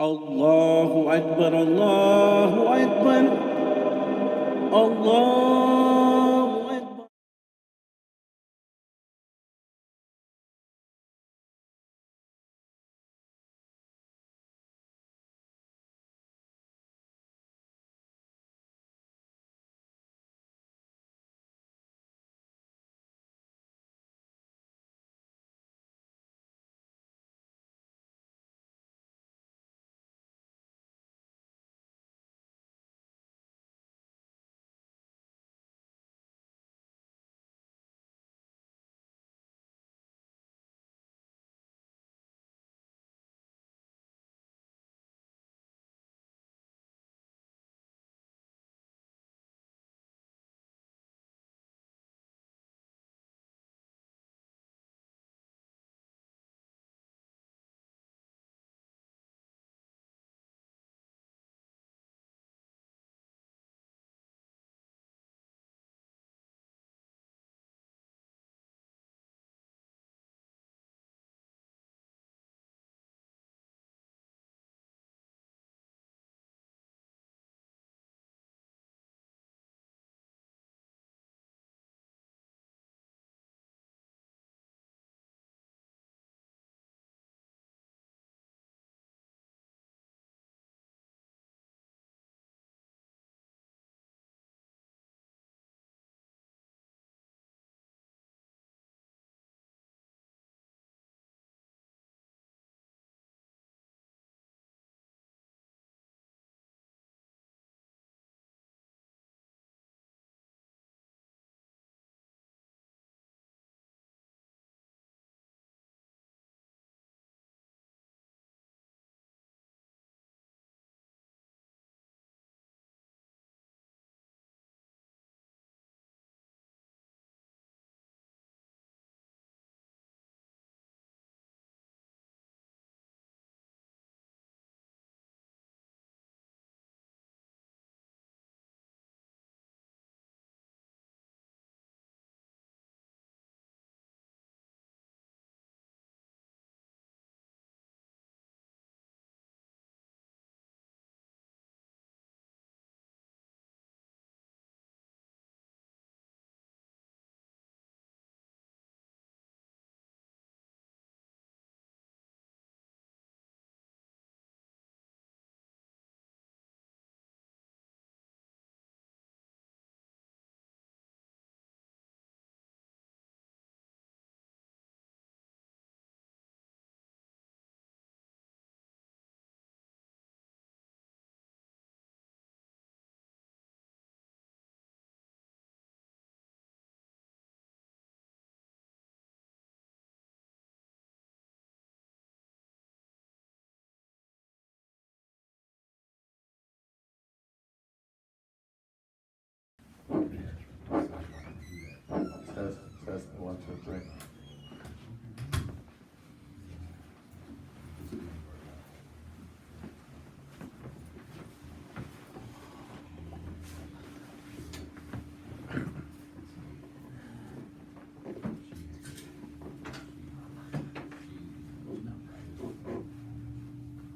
الله أكبر الله أكبر الله أكبر. Test 1, 2, 3.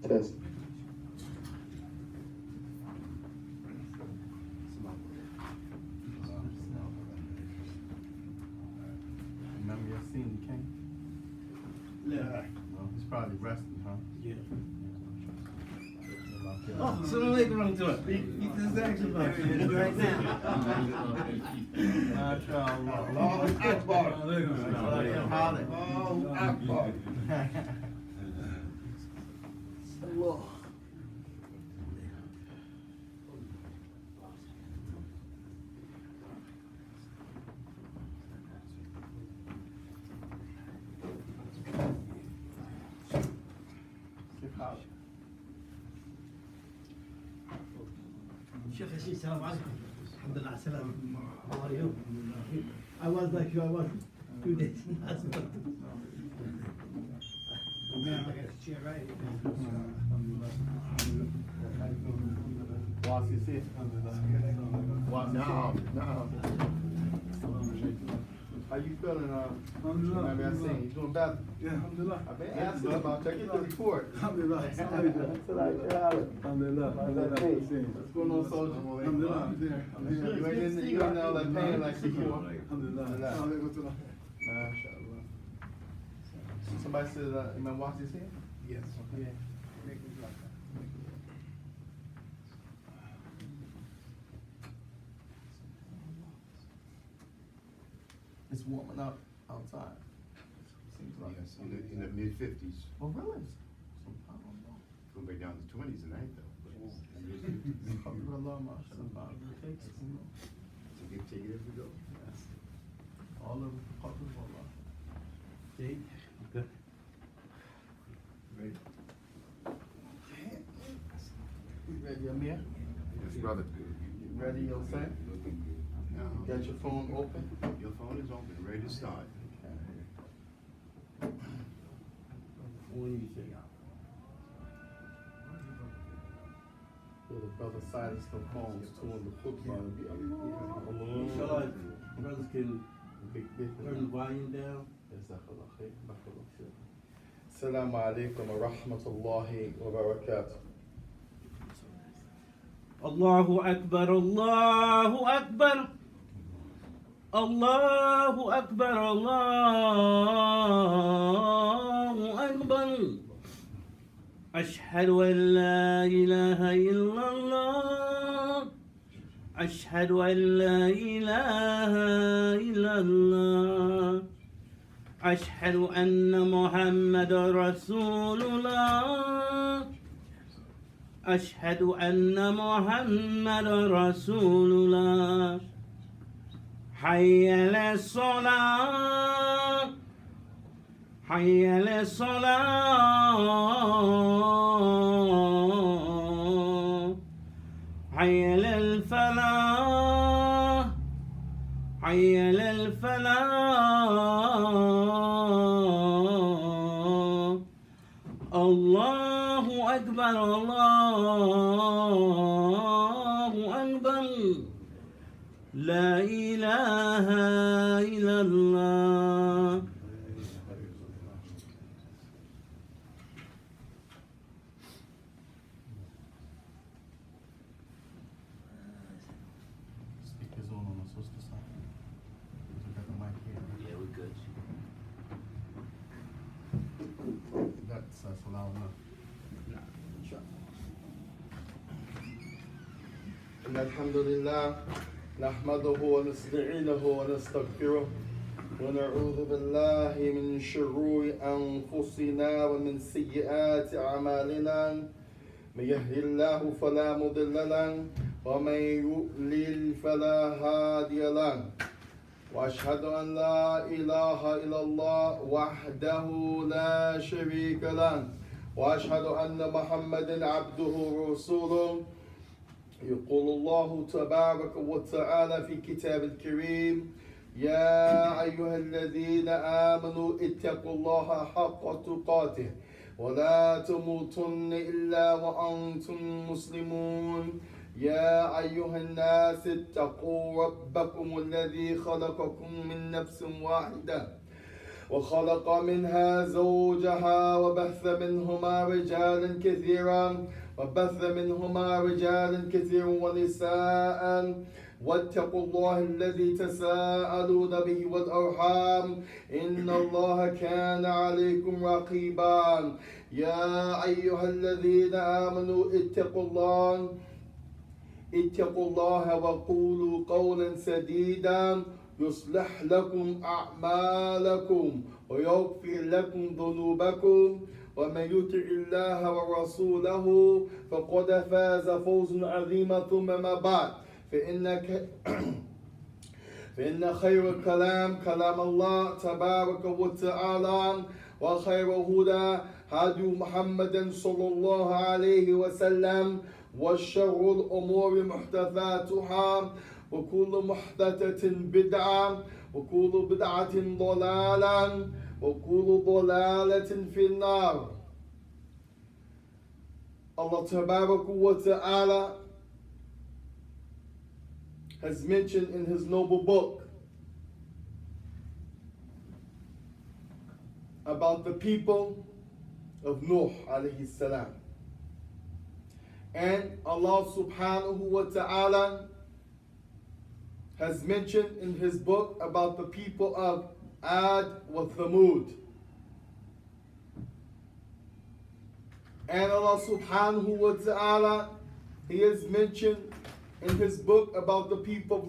Test. Remember your scene, you came? Yeah. Well, he's probably resting, huh? Yeah. Oh, So don't make the wrong to it. Eat this action box right now. Allahu Akbar. Allahu Akbar. Allah. Sheikh Hashim, salam alaikum. Alhamdulillah, salam. How are you? I was like you, I was 2 days in hospital. نعم نعم How you feeling, Alhamdulillah, Maybe I alhamdulillah. seen you doing better. Yeah, alhamdulillah. I've been asking about you. I get the report. Alhamdulillah. Alhamdulillah. Alhamdulillah. What's going on, soldier? Alhamdulillah. I'm there. I'm here. You ain't in all that pain like before. Alhamdulillah. Alhamdulillah. MashaAllah. Somebody said, Imam Wasi's here? Yes. Yeah. It's warming up outside. Seems like. Yes, in the mid-50s. Oh, really? I don't know. Going back down to 20s tonight, though. Alhamdulillah, mashallah. Takes, you know. Take it as we go. Yes. All of the public, Allah. See? Okay. Ready? You ready, Amir? Yes, brother. You ready, Yosef? Looking good. Now, Got your phone open? your phone is open, ready to start. When you say, So the brother silenced the phones too in the football. inshallah, brothers can Big turn the volume down. Jazakallah khair. Barakallah fik. Assalamu alaikum wa rahmatullahi wa barakatuh. Allahu Akbar, Allahu Akbar. Allahu Akbar, Allahu Akbar. أشهد أن لا إله إلا الله أشهد أن لا إله إلا الله أشهد أن محمد رسول الله أشهد أن محمد رسول الله حي على الصلاة حي على الصلاة حي على الفلاح حي على الفلاح الله أكبر الله أكبر لا إله إلا الله Speakers on the sister side. You got the mic here. Yeah, we're good. That's loud enough. إن الحمد لله نحمده ونستعينه ونستغفره ونعوذ بالله من شرور أنفسنا ومن سيئات أعمالنا من يهد الله فلا مضل له ومن يضلل فلا هادي له وأشهد أن لا إله إلا الله وحده لا شريك له وأشهد أن محمدا عبده ورسوله يقول الله تبارك وتعالى في كتاب الكريم يا أيها الذين آمنوا اتقوا الله حق تقاته ولا تموتن إلا وأنتم مسلمون يا أيها الناس اتقوا ربكم الذي خلقكم من نفس واحدة وخلق منها زوجها وبث منهما رجالا كثيرا ونساء واتقوا الله الذي تساءلون به والأرحام إن الله كان عليكم رقيبا يا أيها الذين آمنوا اتقوا الله وقولوا قولا سديدا يصلح لكم أعمالكم ويغفر لكم ذنوبكم ومن يطع الله ورسوله فقد فاز فوزا عظيما ثم ما بعد فإن خير الكلام كلام الله تبارك وتعالى وخير هدى هدي محمد صلى الله عليه وسلم وشر الأمور محدثاتها وكل محدثة بدعة وكل بدعة ضلالة وكل ضلالة في النار. Allah Tabarak wa Ta'ala has mentioned in His noble book about the people of Nuh alayhi salam. And Allah subhanahu wa ta'ala has mentioned in his book about the people of Ad wa Thamud. And Allah subhanahu wa ta'ala, he has mentioned in his book about the people of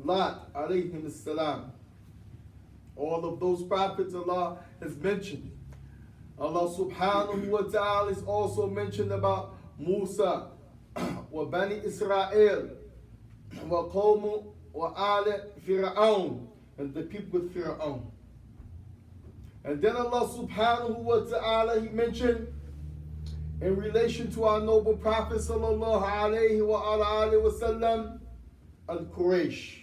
Lot alayhim salam. All of those prophets Allah has mentioned. Allah subhanahu wa ta'ala is also mentioned about Musa wa Bani Israel wa Qawmu wa Ala Fir'aun, and the people with Fir'aun. And then Allah subhanahu wa ta'ala, he mentioned in relation to our noble Prophet sallallahu alayhi wa alayhi wa sallam, al-Quraysh,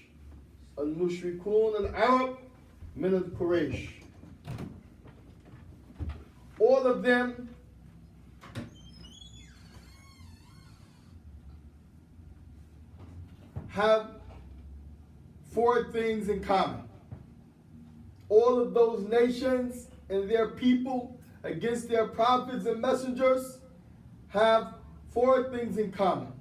al-Mushrikun al-Arab min al-Quraysh. All of them have four things in common. All of those nations and their people against their prophets and messengers have four things in common.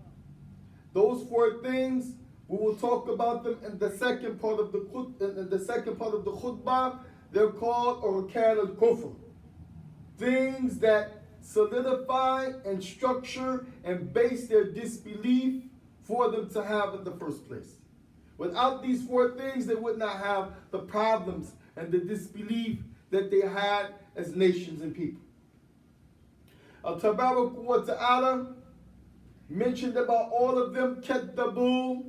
Those four things, we will talk about them in the second part of the khutbah. They're called Arkan al-Kufr. Things that solidify and structure and base their disbelief for them to have in the first place. Without these four things, they would not have the problems and the disbelief that they had as nations and people. Al-Tabarak wa Ta'ala mentioned about all of them, Kaddabu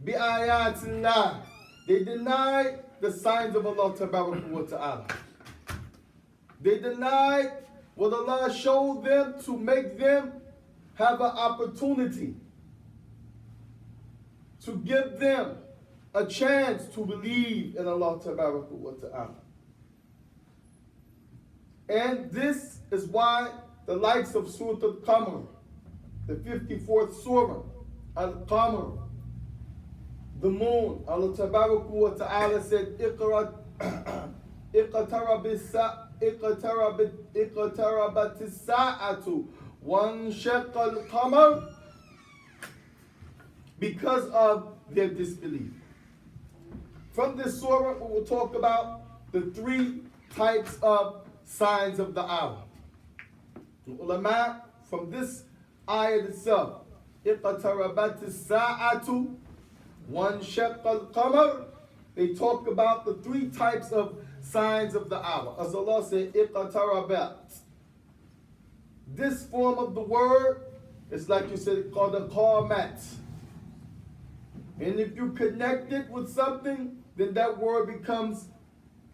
bi ayatillah. They denied the signs of Allah Tabarak wa Ta'ala. They denied what Allah showed them to make them have an opportunity, to give them a chance to believe in Allah Tabarak wa Ta'ala. And this is why the likes of Surah Al-Qamar, the 54th Surah, Al-Qamar, the moon, Allah Tabarak wa Ta'ala said, اقتربت الساعة وانشق القمر, because of their disbelief. From this surah, we will talk about the three types of signs of the hour. The ulama, from this ayah itself, اقتربت الساعة وانشق القمر, they talk about the three types of signs of the hour. As Allah said, iqtarabat. This form of the word is like you said, called a qamat. And if you connect it with something, then that word becomes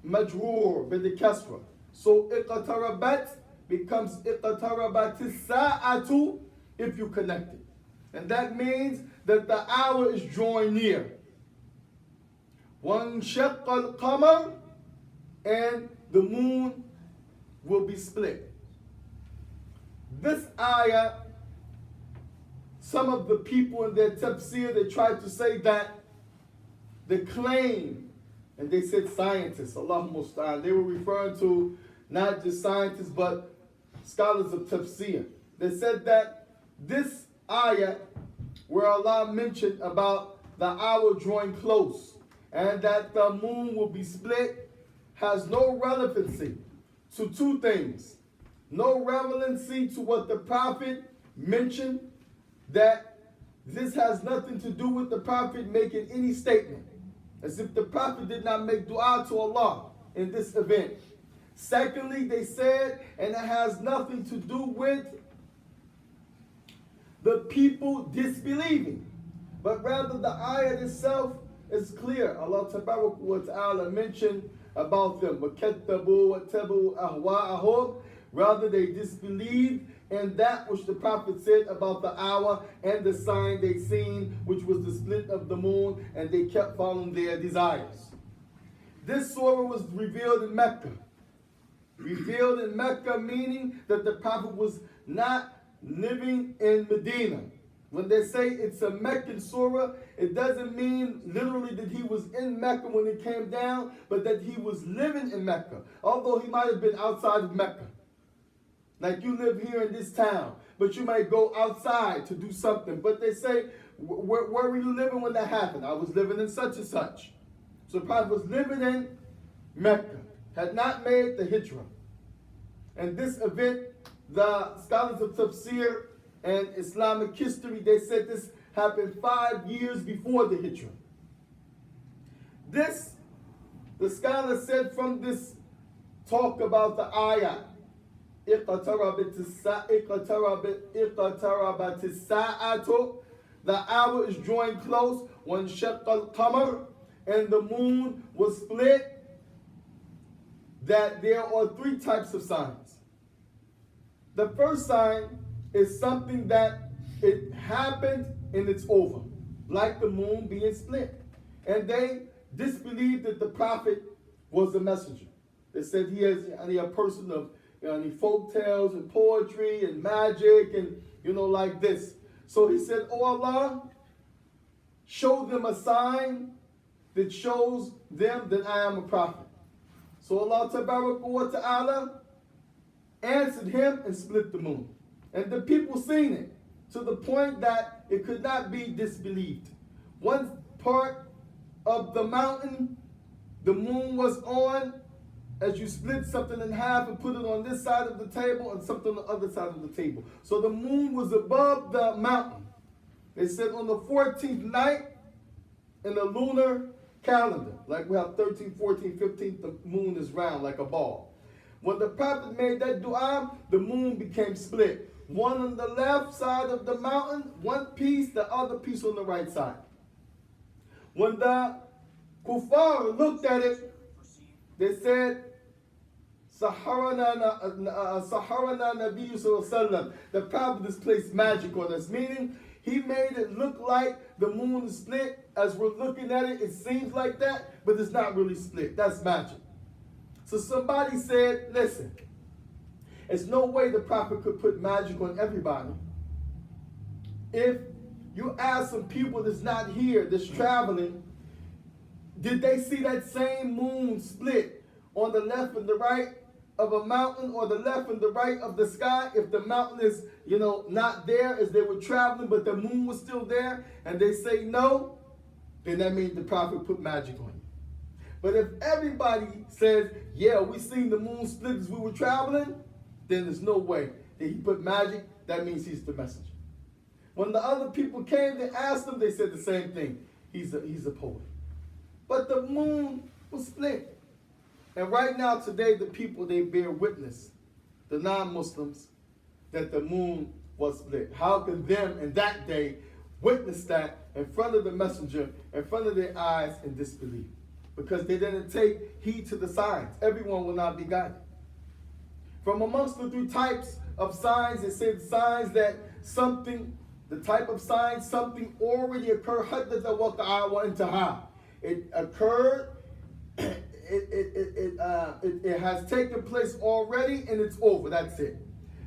majroor, with the kasra. So iqtarabat becomes iqtarabat as-sa'atu if you connect it. And that means that the hour is drawing near. وَانشَقَّ الْقَمَرُ, and the moon will be split. This ayah, some of the people in their tafsir, they tried to say that the claim, and they said scientists, Allah musta'an, they were referring to not just scientists but scholars of tafsir. They said that this ayah, where Allah mentioned about the hour drawing close and that the moon will be split, has no relevancy to two things. No relevancy to what the Prophet mentioned, that this has nothing to do with the Prophet making any statement, as if the Prophet did not make dua to Allah in this event. Secondly, they said, and it has nothing to do with the people disbelieving, but rather the ayat itself is clear. Allah Tabarak wa Ta'ala mentioned about them, وَكَتَّبُوا وَاتَّبُوا أَهْوَاءَهُمْ, rather they disbelieved in that which the Prophet said about the hour and the sign they seen, which was the split of the moon, and they kept following their desires. This surah was revealed in Mecca. Revealed in Mecca, meaning that the Prophet was not living in Medina When they say it's a Meccan surah, it doesn't mean literally that he was in Mecca when it came down, but that he was living in Mecca. Although he might have been outside of Mecca. Like you live here in this town, but you might go outside to do something. But they say, where were you living when that happened? I was living in such and such. So the Prophet was living in Mecca, had not made the hijrah. And this event, the scholars of tafsir and Islamic history, they said this happened 5 years before the hijrah. This, the scholar said from this talk about the ayah, اقتربت الساعة, the hour is drawing close, وانشق القمر, and the moon was split, that there are 3 types of signs. The first sign is something that it happened and it's over, like the moon being split. And they disbelieved that the Prophet was a messenger. They said he is a person of folk tales and poetry and magic and like this. So he said, "Oh Allah, show them a sign that shows them that I am a prophet." So Allah Ta'ala answered him and split the moon. And the people seen it to the point that it could not be disbelieved. One part of the mountain, the moon was on, as you split something in half and put it on this side of the table and something on the other side of the table. So the moon was above the mountain. They said on the 14th night in the lunar calendar, like we have 13, 14, 15, the moon is round like a ball. When the Prophet made that dua, the moon became split. One on the left side of the mountain, one piece, the other piece on the right side. When the kuffar looked at it, they said, Saharana Nabi Sallallahu. The Prophet has placed magic on us, meaning he made it look like the moon is split. As we're looking at it, it seems like that, but it's not really split. That's magic. So somebody said, listen, there's no way the Prophet could put magic on everybody. If you ask some people that's not here, that's traveling, did they see that same moon split on the left and the right of a mountain, or the left and the right of the sky? If the mountain is, not there as they were traveling, but the moon was still there, and they say no, then that means the Prophet put magic on you. But if everybody says, yeah, we seen the moon split as we were traveling, then there's no way that he put magic. That means he's the messenger. When the other people came, they asked him, they said the same thing. He's a poet. But the moon was split. And right now, today, the people, they bear witness, the non-Muslims, that the moon was split. How could them in that day witness that in front of the messenger, in front of their eyes, and disbelieve? Because they didn't take heed to the signs. Everyone will not be guided. From amongst the 3 types of signs, it said signs that something, the type of signs, something already occurred. It occurred, it has taken place already, and it's over. That's it.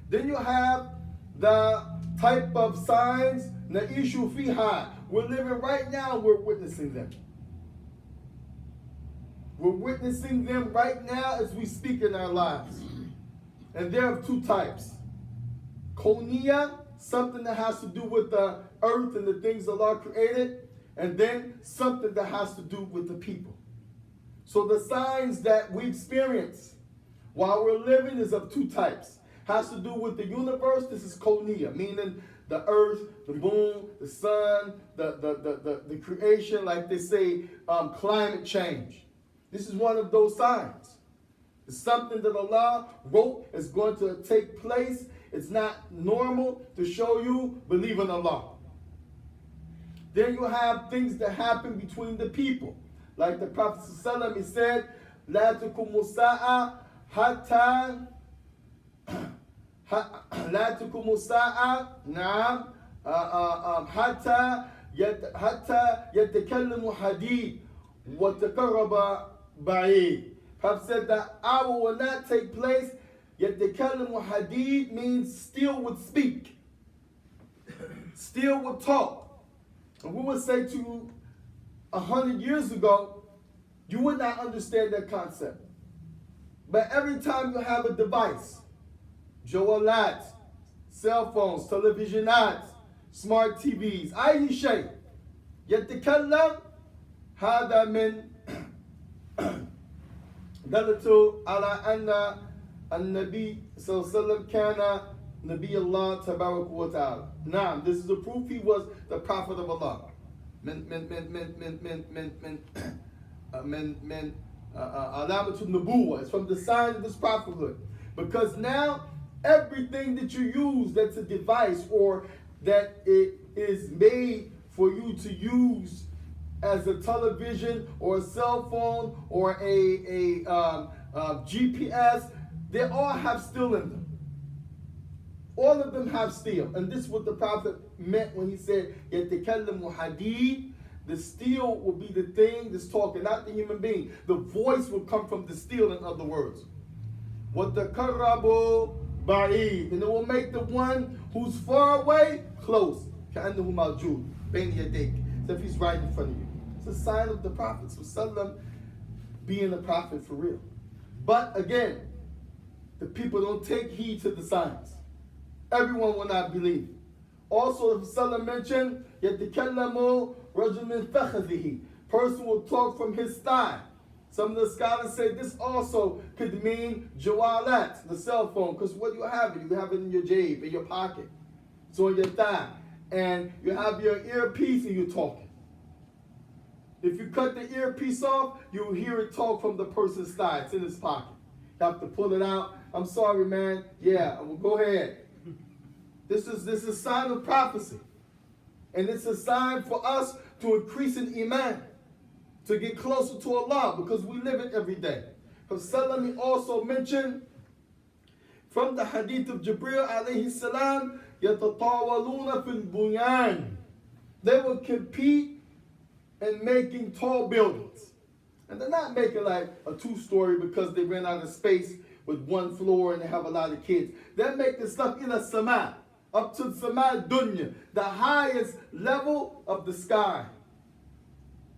Then you have the type of signs, na'ishu fiha. We're living right now, we're witnessing them. We're witnessing them right now as we speak in our lives. And there are 2 types. Koniya, something that has to do with the earth and the things Allah created. And then something that has to do with the people. So the signs that we experience while we're living is of 2 types. Has to do with the universe. This is Koniya, meaning the earth, the moon, the sun, the creation, like they say, climate change. This is one of those signs. It's something that Allah wrote is going to take place. It's not normal to show you believe in Allah. Then you have things that happen between the people. Like the Prophet ﷺ, he said, لا تقوم الساعة حتى لا تقوم الساعة نعم حتى يتكلم حديد وتقرب بعيد. Prophet said that hour will not take place. Yet the kalam hadid means steel would speak. still would talk. And we would say to you 100 years ago, you would not understand that concept. But every time you have a device, Jumu'ah, cell phones, televisionat, smart TVs, أي شيء يتكلم هذا من دلته على أن النبي صلى الله عليه وسلم كان نبي الله تبارك وتعالى. Now, this is a proof he was the prophet of Allah. علامة النبوة. It's from the sign of this prophethood. Because now everything that you use that's a device or that it is made for you to use as a television or a cell phone or a GPS, they all have steel in them. All of them have steel. And this is what the prophet meant when he said, يَتَكَلَّمُ حَدِيدٌ. The steel will be the thing that's talking, not the human being. The voice will come from the steel, in other words. وَتَقَرَّبُ بَعِيدٌ. And it will make the one who's far away close. كَأَنَّهُ مَوْجُودٌ بَيْنَ يَدَيْكَ. So if he's right in front of you. It's a sign of the Prophet ﷺ being a prophet for real. But again, the people don't take heed to the signs. Everyone will not believe. Also, the Prophet mentioned, يَتَكَلَّمُ رَجُلٌ مِنْ فَخَذِهِ. Person will talk from his thigh. Some of the scholars say this also could mean jawalat, the cell phone, because what do you have it? You have it in your jab, in your pocket. It's on your thigh. And you have your earpiece and you're talking. If you cut the earpiece off, you'll hear it talk from the person's thigh. It's in his pocket. You have to pull it out. I'm sorry, man. Yeah, well, go ahead. This is a sign of prophecy. And it's a sign for us to increase in iman, to get closer to Allah, because we live it every day. Prophet also mentioned from the hadith of Jibreel alayhi salam, يَتَطَاوَلُونَ فِي الْبُنْيَانِ. They will compete in making tall buildings. And they're not making like a 2-story because they ran out of space with 1 floor and they have a lot of kids. They're making stuff in a sama, up to sama dunya, the highest level of the sky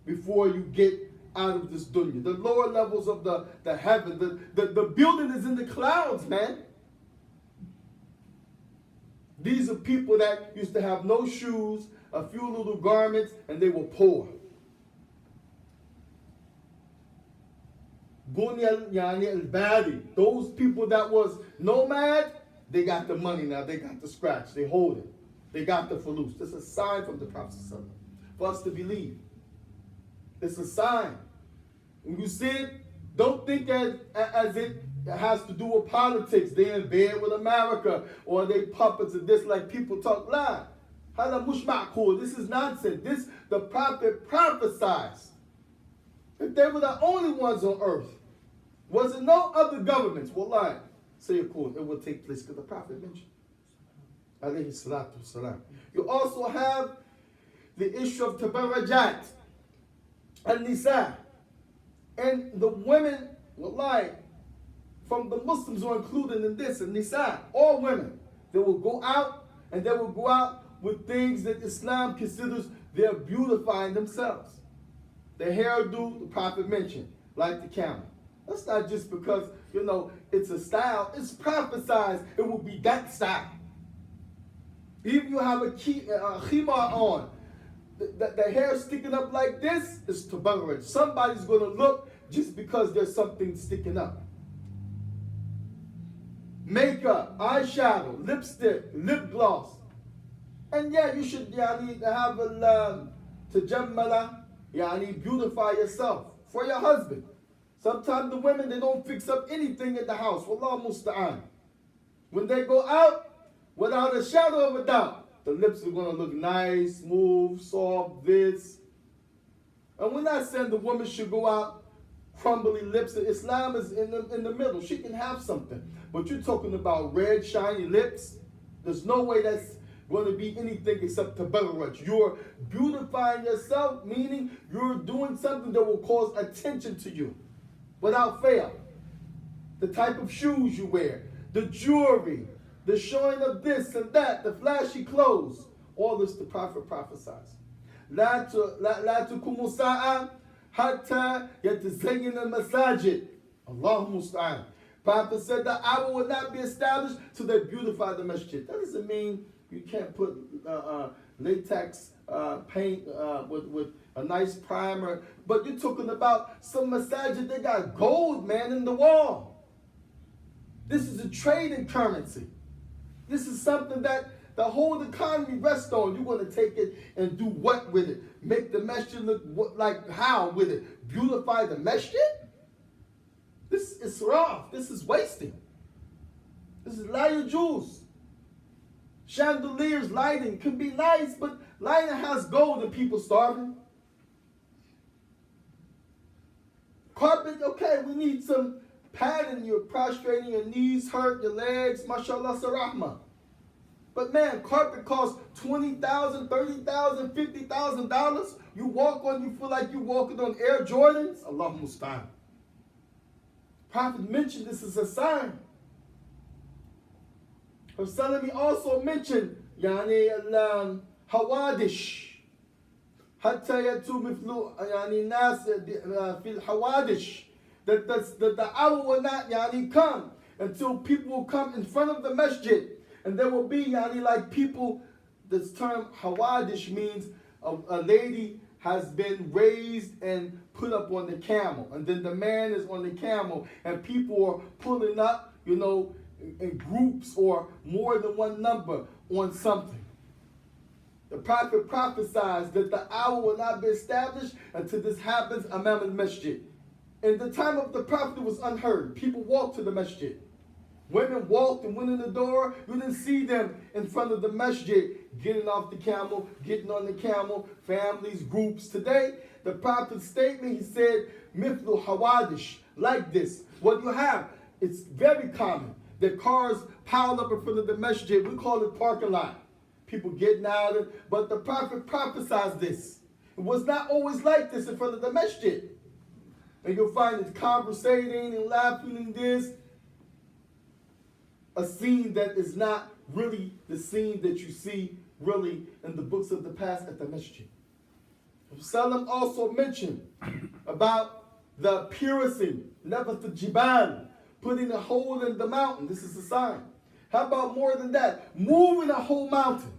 before you get out of this dunya. The lower levels of the heaven, the building is in the clouds, man. These are people that used to have no shoes, a few little garments, and they were poor. Bunyal yani al-badi. Those people that was nomad, they got the money now. They got the scratch. They hold it. They got the fulus. This is a sign from the Prophet for us to believe. It's a sign. When you see it, don't think as it has to do with politics. They're in bed with America or they puppets of this like people talk lie. This is nonsense. This the prophet prophesied. If they were the only ones on earth, was it no other governments? Wallahi, say it will take place because the prophet mentioned. Alayhi salatu wasalam. You also have the issue of tabarajat and nisa. And the women, wallahi, from the Muslims are included in this, and nisa, all women, they will go out and they will go out with things that Islam considers they're beautifying themselves. The hairdo, the prophet mentioned, like the camel. That's not just because, it's a style. It's prophesied it will be that style. Even you have a khimar on, the hair sticking up like this is tabarruj. Somebody's going to look just because there's something sticking up. Makeup, eyeshadow, lipstick, lip gloss. And yeah, you should have a tajammala, beautify yourself for your husband. Sometimes the women, they don't fix up anything in the house. Wallahu musta'an. When they go out, without a shadow of a doubt, the lips are going to look nice, smooth, soft, this. And we're not saying the woman should go out crumbly lips. Islam is in the middle. She can have something. But you're talking about red, shiny lips. There's no way that's going to be anything except tabarruj. You're beautifying yourself, meaning you're doing something that will cause attention to you without fail. The type of shoes you wear, the jewelry, the showing of this and that, the flashy clothes. All this the Prophet prophesies. لا تقوم الساعة حتى يتزين المساجد. Allah musta'an. Prophet said the hour will not be established till they beautify the masjid. That doesn't mean you can't put latex paint with a nice primer. But you're talking about some masajid, they got gold, man, in the wall. This is a trading currency. This is something that the whole economy rests on. You want to take it and do what with it? Make the masjid look like how with it? Beautify the masjid? This is israf. This is wasting. This is la yajuz. Chandeliers, lighting can be nice, but lighting has gold and people starving. Carpet, okay, we need some padding. You're prostrating, your knees hurt, your legs, mashallah, sarahma. But man, carpet costs $20,000, $30,000, $50,000. You walk on, you feel like you're walking on Air Jordans. Allah musta'an. Prophet mentioned this as a sign. Salami also mentioned يعني الحوادث حتى يأتوا مثل يعني الناس في الحوادث that the hour will not يعني come until people will come in front of the masjid and there will be يعني like people. This term hawadish means a lady has been raised and put up on the camel, and then the man is on the camel, and people are pulling up, you know, in groups or more than one number on something. The Prophet prophesies that the hour will not be established until this happens amam al-masjid. In the time of the Prophet, it was unheard. People walked to the masjid. Women walked and went in the door. You didn't see them in front of the masjid, getting off the camel, getting on the camel, families, groups. Today, the Prophet's statement, he said, mithlu hawadish, like this. What you have, it's very common. The cars piled up in front of the masjid. We call it parking lot. People getting out of it. But the Prophet prophesied this. It was not always like this in front of the masjid. And you'll find it conversating and laughing and this. A scene that is not really the scene that you see really in the books of the past at the masjid. Salam also mentioned about the piercing, nafat al-jibal, putting a hole in the mountain. This is a sign. How about more than that? Moving a whole mountain.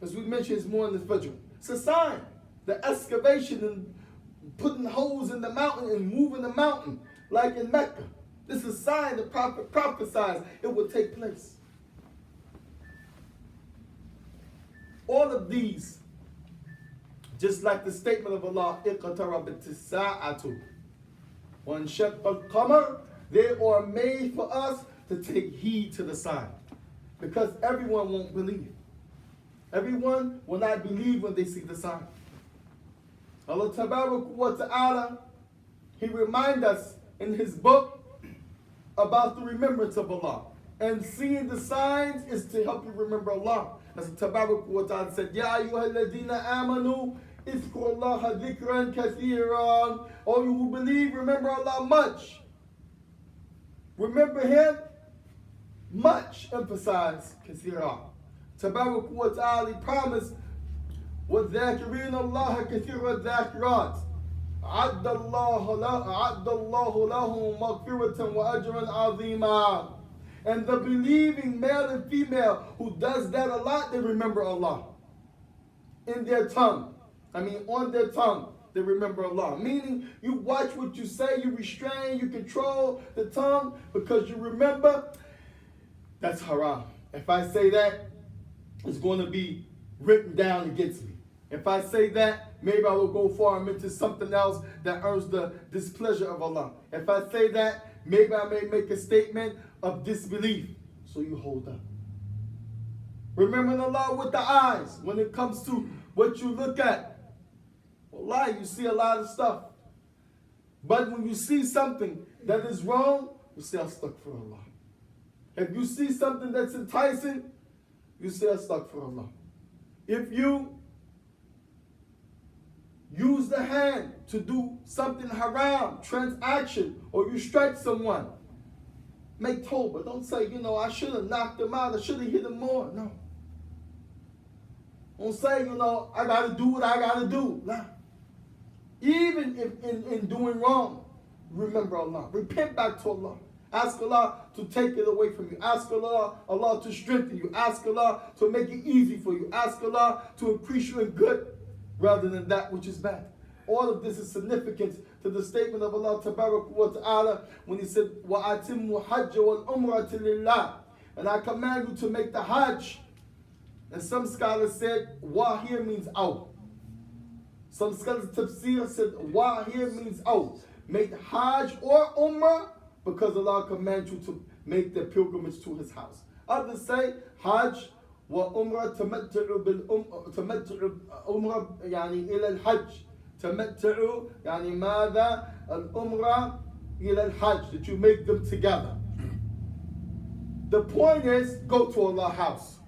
As we mentioned, it's more in the Fajr. It's a sign. The excavation and putting holes in the mountain and moving the mountain, like in Mecca. This is a sign the Prophet prophesies it will take place. All of these, just like the statement of Allah, اقتربت الساعة وانشق القمر, they are made for us to take heed to the sign. Because everyone won't believe. Everyone will not believe when they see the sign. Allah Tabarak wa Ta'ala, He reminds us in His book about the remembrance of Allah. And seeing the signs is to help you remember Allah. As Tabarak wa Ta'ala said, Ya ayyuhalladhina amanu, izkurullaha dhikran kathiran. All you who believe, remember Allah much. Remember Him much. Emphasize kathiran. Tabarak wa Ta'ala promised, وَالذَّاكِرِينَ اللَّهَ كَثِيرَ الذَّاكِرَاتِ أعد الله لهم مغفرة وأجرا عظيما. And the believing male and female who does that a lot, they remember Allah. In their tongue. On their tongue, they remember Allah. Meaning, you watch what you say, you restrain, you control the tongue because you remember that's haram. If I say that, it's going to be written down against me. If I say that, maybe I will go far and into something else that earns the displeasure of Allah. If I say that, maybe I may make a statement of disbelief. So you hold up. Remembering Allah with the eyes when it comes to what you look at. Wallahi, you see a lot of stuff. But when you see something that is wrong, you say, Astaghfirullah. If you see something that's enticing, you say, Astaghfirullah. If you use the hand to do something haram, transaction, or you strike someone, make tawbah. Don't say, I should have knocked him out, I should have hit him more. No. Don't say, you know, I got to do what I got to do. Nah. Even if in doing wrong, remember Allah. Repent back to Allah. Ask Allah to take it away from you. Ask Allah to strengthen you. Ask Allah to make it easy for you. Ask Allah to increase you in good rather than that which is bad. All of this is significant to the statement of Allah wa ta'ala when He said, وَأَتِمُّ حَجَّ وَالْأُمْرَةِ لِلَّهِ. And I command you to make the Hajj. And some scholars said, wa here means out. Some scholars tafsir said, wa here means out. Make Hajj or Umrah because Allah commands you to make the pilgrimage to His house. Others say, Hajj wa Umrah تمتع Umrah يعني إلى الحج. تمتع يعني ماذا الأمرة إلى الحج, that you make them together. The point is, go to Allah's house.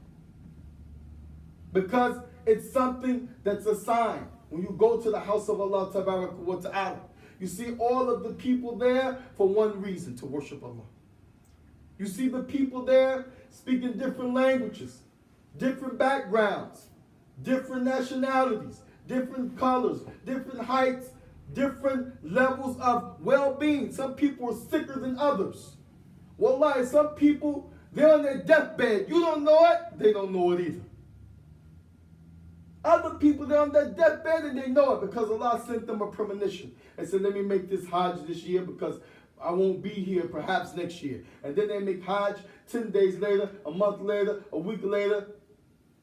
Because it's something that's a sign. When you go to the house of Allah wa ta'ala, you see all of the people there for one reason, to worship Allah. You see the people there speaking different languages, different backgrounds, different nationalities, different colors, different heights, different levels of well-being. Some people are sicker than others. Wallahi, some people, they're on their deathbed. You don't know it, they don't know it either. Other people, they're on their deathbed and they know it because Allah sent them a premonition and said, let me make this Hajj this year because I won't be here perhaps next year. And then they make Hajj 10 days later, a month later, a week later.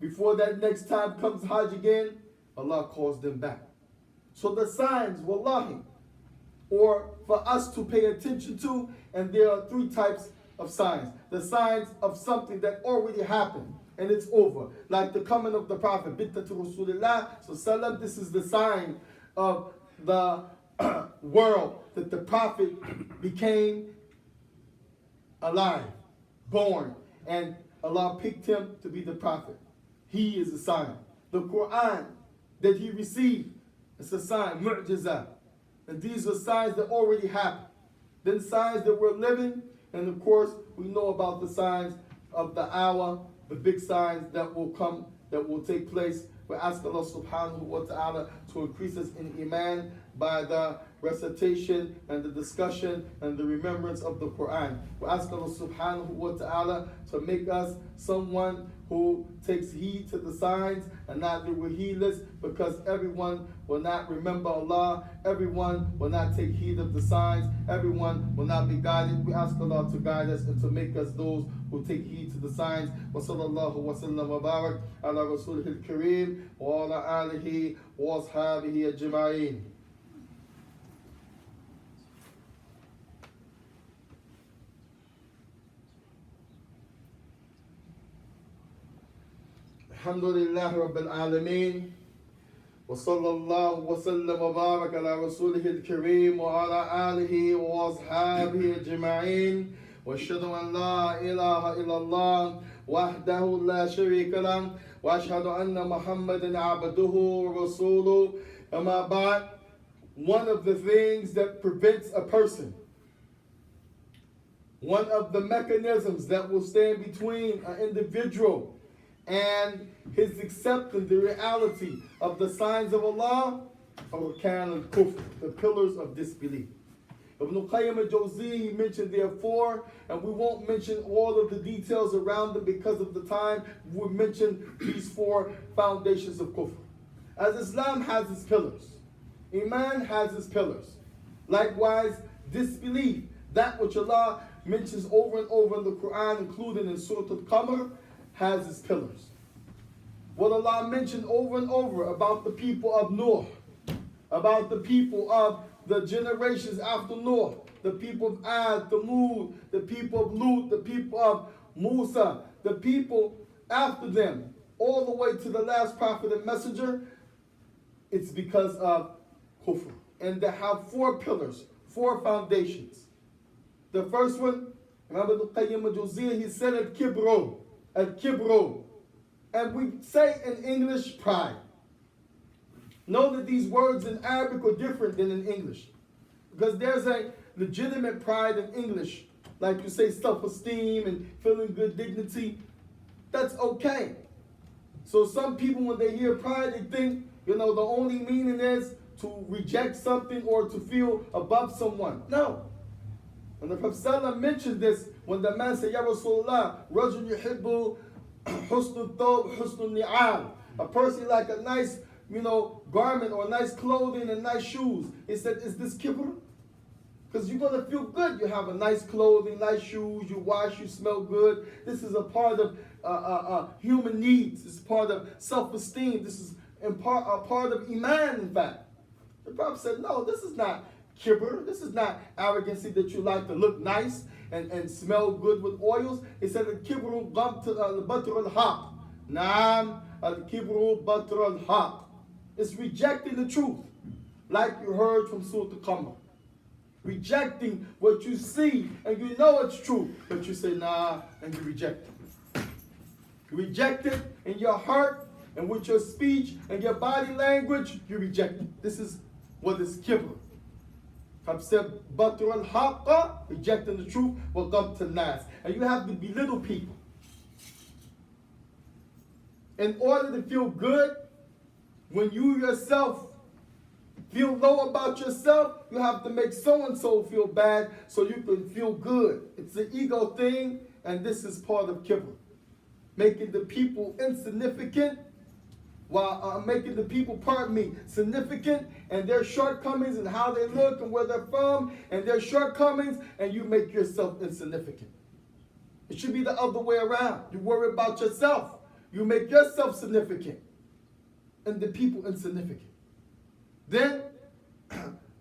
Before that next time comes Hajj again, Allah calls them back. So the signs, wallahi, or for us to pay attention to, and there are three types of signs. The signs of something that already happened and it's over, like the coming of the Prophet. Bittatu Rasulillah. So salam, this is the sign of the world that the Prophet became alive, born, and Allah picked him to be the Prophet. He is a sign. The Quran that he received, it's a sign, mu'jizah. And these are signs that already happened. Then signs that we're living, and of course, we know about the signs of the hour, the big signs that will come, that will take place. We ask Allah subhanahu wa ta'ala to increase us in iman by the recitation and the discussion and the remembrance of the Quran. We ask Allah subhanahu wa ta'ala to make us someone who takes heed to the signs and not that we're heedless, because everyone will not remember Allah, everyone will not take heed of the signs, everyone will not be guided. We ask Allah to guide us and to make us those who take heed to the signs. Wa sallallahu wa sallam wa barak ala rasulihil kareem wa ala alihi wa ashabihi ajma'in. Alhamdulillah Rabbil Alameen. Wa sallallahu wa sallam wa barak ala rasulihil kareem wa ala alihi wa ashabihi ajma'in. Wa ashhadu an la ilaha illallah wahdahu la sharika lah wa ashhadu anna Muhammadan abduhu wa rasuluh. Amma ba'd. One of the things that prevents a person, one of the mechanisms that will stand between an individual and his accepting the reality of the signs of Allah, arkan al-kufr, the pillars of disbelief. Ibn Qayyim al-Jawzi, he mentioned there four, and we won't mention all of the details around them because of the time. We'll mention these four foundations of kufr. As Islam has its pillars, Iman has its pillars. Likewise, disbelief, that which Allah mentions over and over in the Quran, including in Surah Al-Qamar, has its pillars. What Allah mentioned over and over about the people of Noah, about the people of the generations after Noah, the people of Ad, Thamud, the people of Lut, the people of Musa, the people after them, all the way to the last prophet and messenger, it's because of kufr. And they have four pillars, four foundations. The first one, remember the Qayyim al-Jawziyah, he said al-kibro, al-kibro. And we say in English, pride. Know that these words in Arabic are different than in English. Because there's a legitimate pride in English. Like you say, self-esteem and feeling good dignity. That's okay. So some people, when they hear pride, they think, the only meaning is to reject something or to feel above someone. No. And the Prophet ﷺ mentioned this when the man said, Ya Rasulullah, Rajul yuhibbu husnul thawb, husnul ni'am. A person like a nice, garment or nice clothing and nice shoes. He said, is this kibr? Because you're going to feel good. You have a nice clothing, nice shoes, you wash, you smell good. This is a part of human needs. This is part of self-esteem. This is a part of iman, in fact. The Prophet said, no, this is not kibr. This is not arrogancy that you like to look nice and smell good with oils. He said, al-kibru batr al-haq. Naam, al-kibru batr al-haq. It's rejecting the truth, like you heard from Surah Al-Qamar. Rejecting what you see and you know it's true, but you say nah and you reject it. You reject it in your heart and with your speech and your body language, you reject it. This is what is kibr. Prophet said, Batr al-haqqa, rejecting the truth, will come to nas. And you have to belittle people. In order to feel good, when you yourself feel low about yourself, you have to make so-and-so feel bad so you can feel good. It's an ego thing, and this is part of kibr. Making the people insignificant, while making the people, significant, and their shortcomings and how they look and where they're from, and their shortcomings, and you make yourself insignificant. It should be the other way around. You worry about yourself. You make yourself significant, and the people insignificant. Then,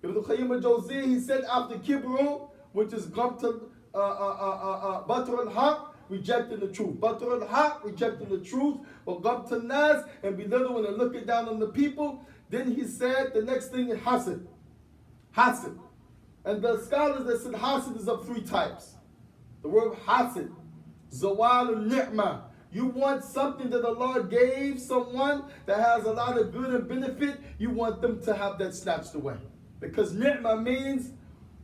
Ibn Qayyim al-Jawziyah, he said after kibru, which is batr al-haq, rejecting the truth. Batr al-haq, rejecting the truth, or gamt al-nas, and belittling and looking down on the people. Then he said the next thing is hasad. Hasad. And the scholars that said hasad is of three types. The word hasad, zawal al-ni'mah. You want something that Allah gave someone that has a lot of good and benefit, you want them to have that snatched away. Because ni'mah means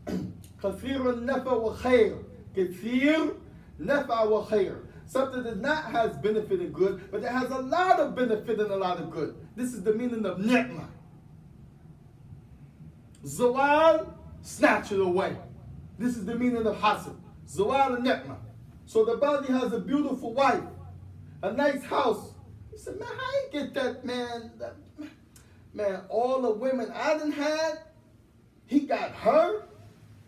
kathir al-nafa wa khair. Kathir nafa wa khair. Something that not has benefit and good, but that has a lot of benefit and a lot of good. This is the meaning of ni'mah. Zawal, snatch it away. This is the meaning of hasad. Zawal and ni'mah. So the body has a beautiful wife, a nice house. He said, man, how you get that, man? Man, all the women I done had, he got her.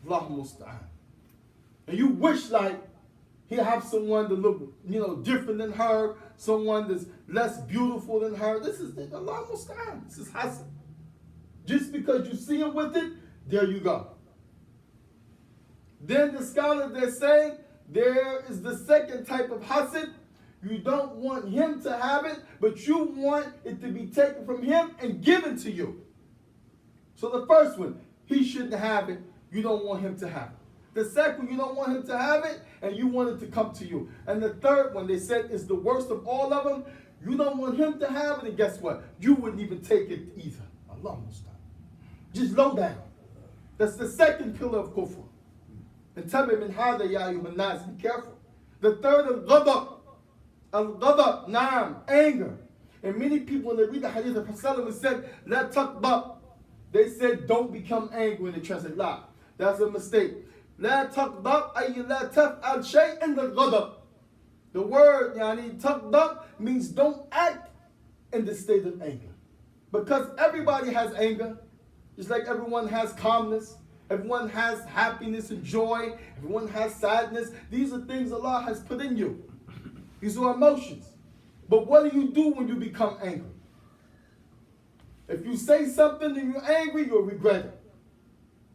Allahu musta'an. And you wish like he have someone to look, different than her, someone that's less beautiful than her. This is Allahu musta'an. This is hasad. Just because you see him with it, there you go. Then the scholars, they say, there is the second type of hasad. You don't want him to have it, but you want it to be taken from him and given to you. So the first one, he shouldn't have it. You don't want him to have it. The second, you don't want him to have it, and you want it to come to you. And the third one, they said, is the worst of all of them. You don't want him to have it, and guess what? You wouldn't even take it either. Allah Musta'an. Just low down. That's the second pillar of kufr. And tell him in hada ya ayyuhan nas, be careful. The third is ghadab. Al-ghadab, naam, anger. And many people, when they read the hadith of Prophet said, la taqdab. They said, don't become angry when they translate la. That's a mistake. La taqdab, ay la taf'al shay'an al-ghadab. The word, taqdab, means don't act in the state of anger. Because everybody has anger. Just like everyone has calmness. Everyone has happiness and joy. Everyone has sadness. These are things Allah has put in you. These are emotions. But what do you do when you become angry? If you say something and you're angry, you'll regret it.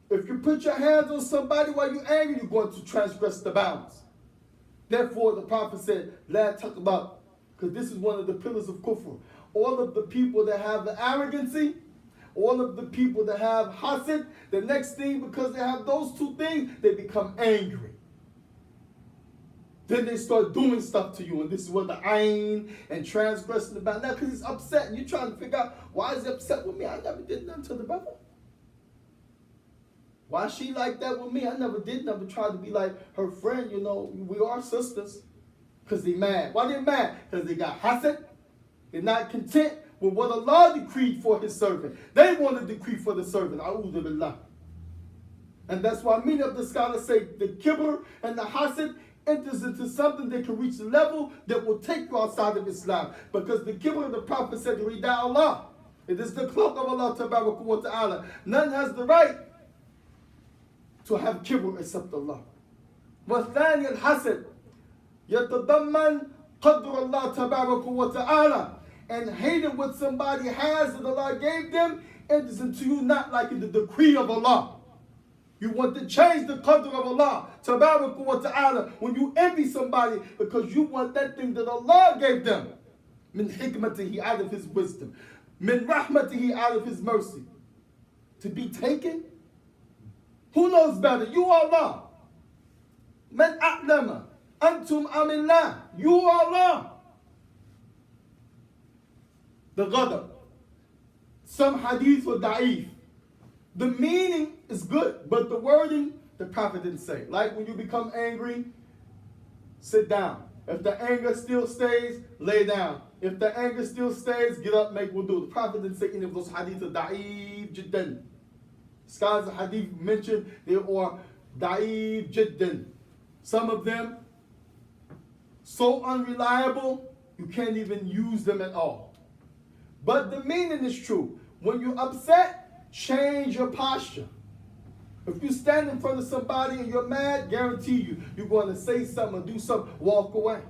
If you put your hands on somebody while you're angry, you're going to transgress the bounds. Therefore, the Prophet said, La taqdab, because this is one of the pillars of kufr. All of the people that have the arrogancy, all of the people that have hasad, the next thing, because they have those two things, they become angry. Then they start doing stuff to you, and this is what the ayn and transgressing about now, because he's upset, and you're trying to figure out, why is he upset with me? I never did nothing to the brother. Why is she like that with me? I never try to be like her friend, we are sisters. Because they mad. Why they mad? Because they got hasad, They're not content with what Allah decreed for His servant. They want to decree for the servant. A'udhu billah. And that's why many of the scholars say the kibr and the hasad enters into something that can reach the level that will take you outside of Islam. Because the kibr, the Prophet said, Rida Allah. It is the cloak of Allah tabaraka wa ta'ala. None has the right to have kibr except Allah. والثاني الحسد يتضمن قدر الله تبارك وتعالى, and hating what somebody has that Allah gave them enters into you not liking the decree of Allah. You want to change the qadr of Allah tabaraka wa ta'ala when you envy somebody because you want that thing that Allah gave them. Min hikmatihi, out of His wisdom. Min rahmatihi, out of His mercy. To be taken? Who knows better? You or Allah? Man a'lama antum amillah. You or Allah? The ghadab. Some hadith were da'if. The meaning is good, but the wording, the Prophet didn't say. Like when you become angry, sit down. If the anger still stays, lay down. If the anger still stays, get up, make wudu. The Prophet didn't say any of those hadith are da'if jiddan. Scholars of hadith mentioned they are da'if jiddan. Some of them so unreliable, you can't even use them at all. But the meaning is true. When you're upset, change your posture. If you stand in front of somebody and you're mad, guarantee you, you're going to say something or do something, walk away.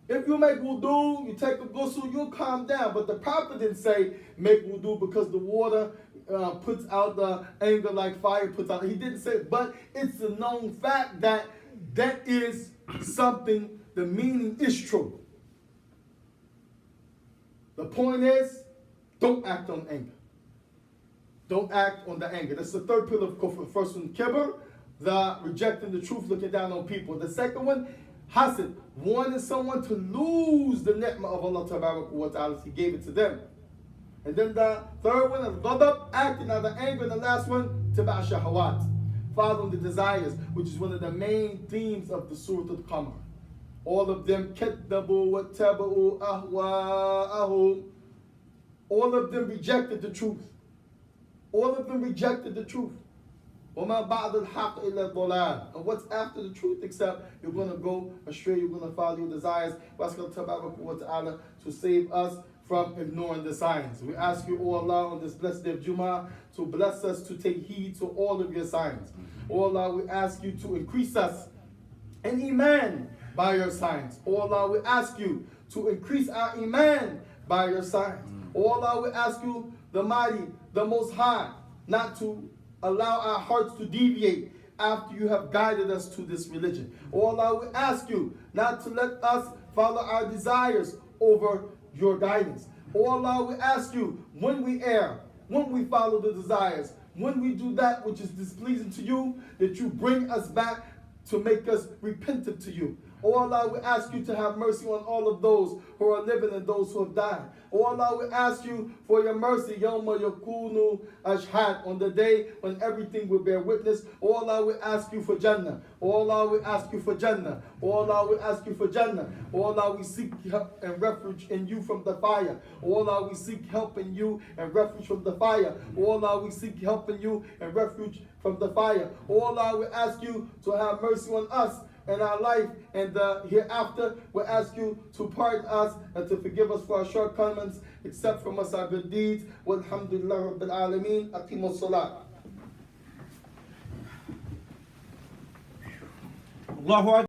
If you make wudu, you take a ghusl, you'll calm down. But the Prophet didn't say make wudu because the water puts out the anger like fire puts out. He didn't say it, but it's a known fact that that is something, the meaning is true. The point is, don't act on anger. Don't act on the anger. That's the third pillar of kufr. The first one, kibr, the rejecting the truth, looking down on people. The second one, hasad, wanting someone to lose the ni'mah of Allah tabaraka wa ta'ala. He gave it to them. And then the third one, al-ghadab, acting out of anger. And the last one, tiba' shahawat, following the desires, which is one of the main themes of the Surah Al-Qamar. All of them, kaddabu wa taba'u ahwa'ahum. All of them rejected the truth. All of them rejected the truth. وَمَا بَعْدَ الْحَقِّ إِلَّا الضَّلَالِ. And what's after the truth except you're going to go astray, you're going to follow your desires. We ask Allah to save us from ignoring the signs. We ask you, O Allah, on this blessed day of Jumu'ah, to bless us to take heed to all of your signs. O Allah, we ask you to increase us in iman by your signs. O Allah, we ask you to increase our iman by your signs. O Allah, we ask you, the mighty, the most high, not to allow our hearts to deviate after you have guided us to this religion. O Allah, we ask you not to let us follow our desires over your guidance. O Allah, we ask you, when we err, when we follow the desires, when we do that which is displeasing to you, that you bring us back to make us repentant to you. O Allah, we ask you to have mercy on all of those who are living and those who have died. O Allah, we ask you for your mercy, Yawma yakunu ashhad, on the day when everything will bear witness. O Allah, we ask you for Jannah. O Allah, we ask you for Jannah. O Allah, we ask you for Jannah. O Allah, we seek help and refuge in you from the fire. O Allah, we seek help in you and refuge from the fire. O Allah, we seek help in you and refuge from the fire. O Allah, we ask you to have mercy on us in our life and hereafter. We ask you to pardon us and to forgive us for our shortcomings, accept from us our good deeds. Walhamdulillah Rabbil Alameen. Aqimus Salat. Allahu Akbar.